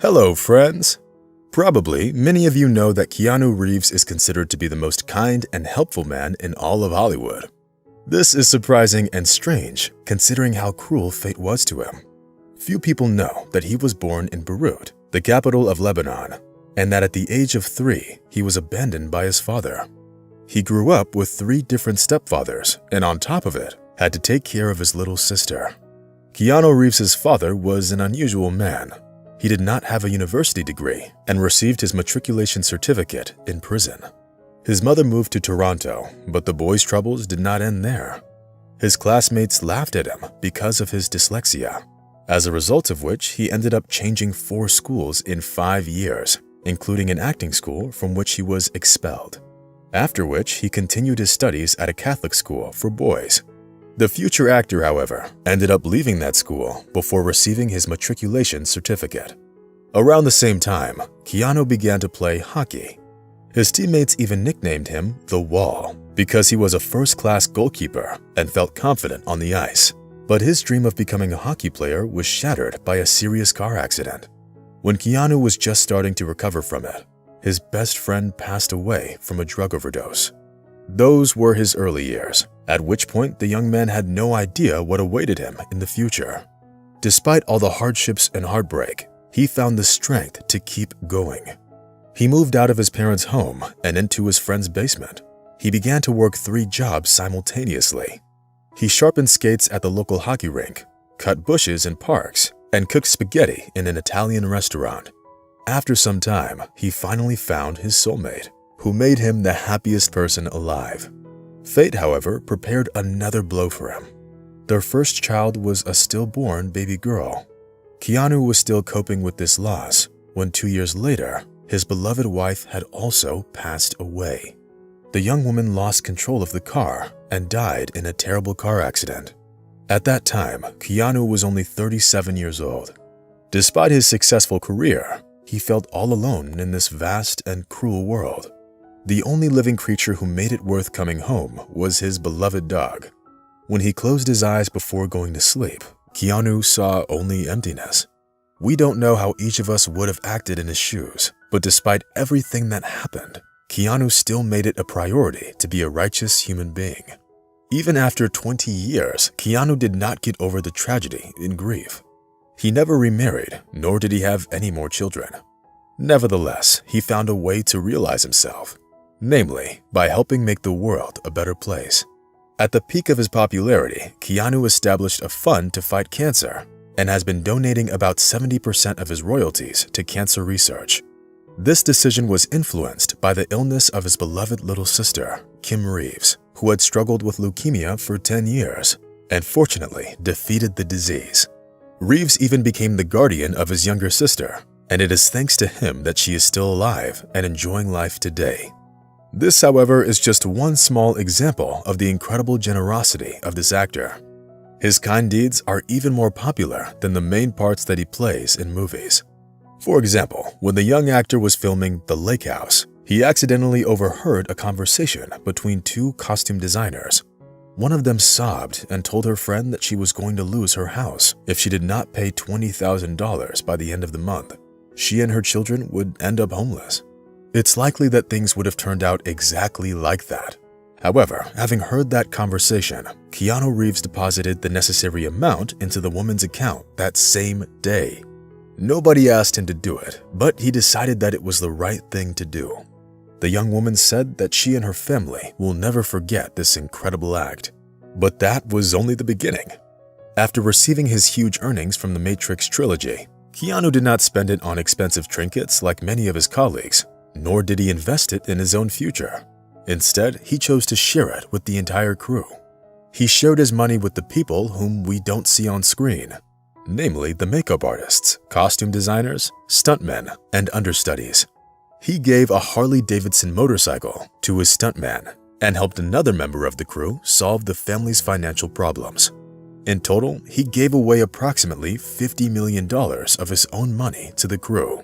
Hello, friends! Probably many of you know that Keanu Reeves is considered to be the most kind and helpful man in all of Hollywood. This is surprising and strange, considering how cruel fate was to him. Few people know that he was born in Beirut, the capital of Lebanon, and that at the age of 3, he was abandoned by his father. He grew up with 3 different stepfathers, and on top of it, had to take care of his little sister. Keanu Reeves' father was an unusual man. He did not have a university degree and received his matriculation certificate in prison. His mother moved to Toronto, but the boy's troubles did not end there. His classmates laughed at him because of his dyslexia, as a result of which he ended up changing 4 schools in 5 years, including an acting school from which he was expelled. After which, he continued his studies at a Catholic school for boys. The future actor, however, ended up leaving that school before receiving his matriculation certificate. Around the same time, Keanu began to play hockey. His teammates even nicknamed him The Wall because he was a first-class goalkeeper and felt confident on the ice. But his dream of becoming a hockey player was shattered by a serious car accident. When Keanu was just starting to recover from it, his best friend passed away from a drug overdose. Those were his early years, at which point the young man had no idea what awaited him in the future. Despite all the hardships and heartbreak, he found the strength to keep going. He moved out of his parents' home and into his friend's basement. He began to work 3 jobs simultaneously. He sharpened skates at the local hockey rink, cut bushes in parks, and cooked spaghetti in an Italian restaurant. After some time, he finally found his soulmate, who made him the happiest person alive. Fate, however, prepared another blow for him. Their first child was a stillborn baby girl. Keanu was still coping with this loss when 2 years later, his beloved wife had also passed away. The young woman lost control of the car and died in a terrible car accident. At that time, Keanu was only 37 years old. Despite his successful career, he felt all alone in this vast and cruel world. The only living creature who made it worth coming home was his beloved dog. When he closed his eyes before going to sleep, Keanu saw only emptiness. We don't know how each of us would have acted in his shoes, but despite everything that happened, Keanu still made it a priority to be a righteous human being. Even after 20 years, Keanu did not get over the tragedy in grief. He never remarried, nor did he have any more children. Nevertheless, he found a way to realize himself, namely, by helping make the world a better place. At the peak of his popularity, Keanu established a fund to fight cancer and has been donating about 70% of his royalties to cancer research. This decision was influenced by the illness of his beloved little sister, Keanu Reeves, who had struggled with leukemia for 10 years and fortunately defeated the disease. Reeves even became the guardian of his younger sister, and it is thanks to him that she is still alive and enjoying life today. This, however, is just one small example of the incredible generosity of this actor. His kind deeds are even more popular than the main parts that he plays in movies. For example, when the young actor was filming The Lake House, he accidentally overheard a conversation between 2 costume designers. One of them sobbed and told her friend that she was going to lose her house if she did not pay $20,000 by the end of the month. She and her children would end up homeless. It's likely that things would have turned out exactly like that. However, having heard that conversation, Keanu Reeves deposited the necessary amount into the woman's account that same day. Nobody asked him to do it, but he decided that it was the right thing to do. The young woman said that she and her family will never forget this incredible act. But that was only the beginning. After receiving his huge earnings from the Matrix trilogy, Keanu did not spend it on expensive trinkets like many of his colleagues, nor did he invest it in his own future. Instead, he chose to share it with the entire crew. He shared his money with the people whom we don't see on screen, namely the makeup artists, costume designers, stuntmen, and understudies. He gave a Harley-Davidson motorcycle to his stuntman and helped another member of the crew solve the family's financial problems. In total, he gave away approximately $50 million of his own money to the crew.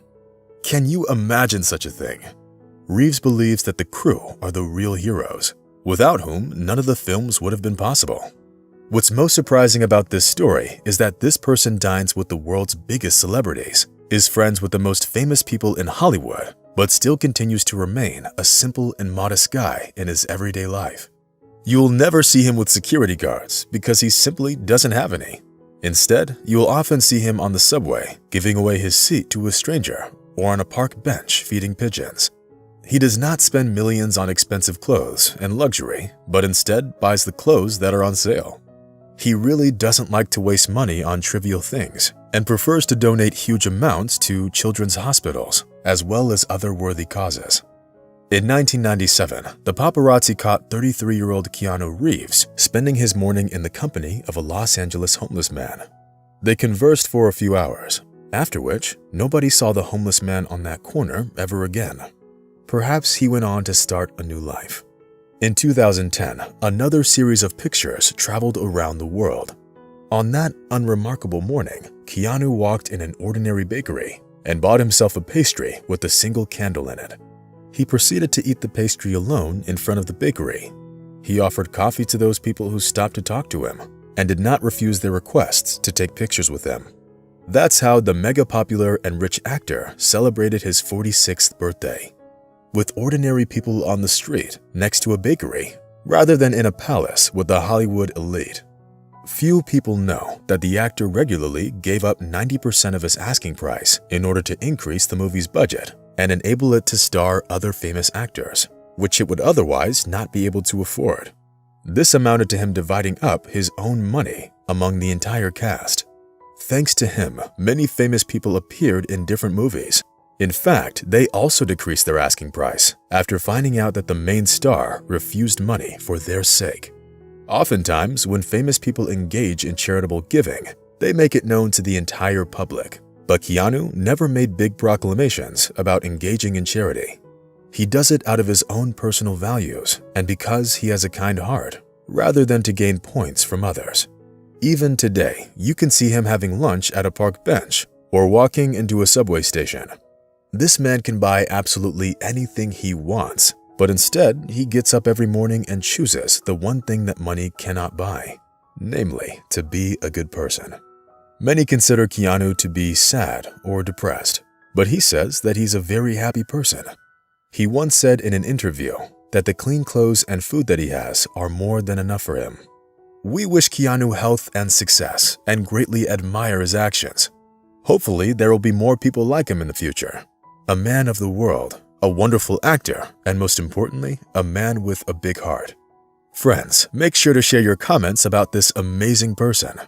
Can you imagine such a thing? Reeves believes that the crew are the real heroes, without whom none of the films would have been possible. What's most surprising about this story is that this person dines with the world's biggest celebrities is friends with the most famous people in Hollywood, but still continues to remain a simple and modest guy in his everyday life. You'll never see him with security guards because he simply doesn't have any. Instead, you will often see him on the subway giving away his seat to a stranger or on a park bench feeding pigeons. He does not spend millions on expensive clothes and luxury, but instead buys the clothes that are on sale. He really doesn't like to waste money on trivial things and prefers to donate huge amounts to children's hospitals as well as other worthy causes. In 1997, the paparazzi caught 33-year-old Keanu Reeves spending his morning in the company of a Los Angeles homeless man. They conversed for a few hours, after which nobody saw the homeless man on that corner ever again. Perhaps he went on to start a new life. In 2010, another series of pictures traveled around the world. On that unremarkable morning, Keanu walked in an ordinary bakery and bought himself a pastry with a single candle in it. He proceeded to eat the pastry alone in front of the bakery. He offered coffee to those people who stopped to talk to him and did not refuse their requests to take pictures with him. That's how the mega-popular and rich actor celebrated his 46th birthday. With ordinary people on the street next to a bakery, rather than in a palace with the Hollywood elite. Few people know that the actor regularly gave up 90% of his asking price in order to increase the movie's budget and enable it to star other famous actors, which it would otherwise not be able to afford. This amounted to him dividing up his own money among the entire cast. Thanks to him, many famous people appeared in different movies. In fact, they also decreased their asking price after finding out that the main star refused money for their sake. Oftentimes, when famous people engage in charitable giving, they make it known to the entire public. But Keanu never made big proclamations about engaging in charity. He does it out of his own personal values and because he has a kind heart, rather than to gain points from others. Even today, you can see him having lunch at a park bench or walking into a subway station. This man can buy absolutely anything he wants, but instead he gets up every morning and chooses the one thing that money cannot buy, namely, to be a good person. Many consider Keanu to be sad or depressed, but he says that he's a very happy person. He once said in an interview that the clean clothes and food that he has are more than enough for him. We wish Keanu health and success and greatly admire his actions. Hopefully, there will be more people like him in the future. A man of the world, a wonderful actor, and most importantly, a man with a big heart. Friends, make sure to share your comments about this amazing person.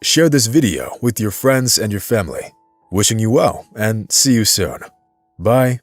Share this video with your friends and your family. Wishing you well and see you soon. Bye.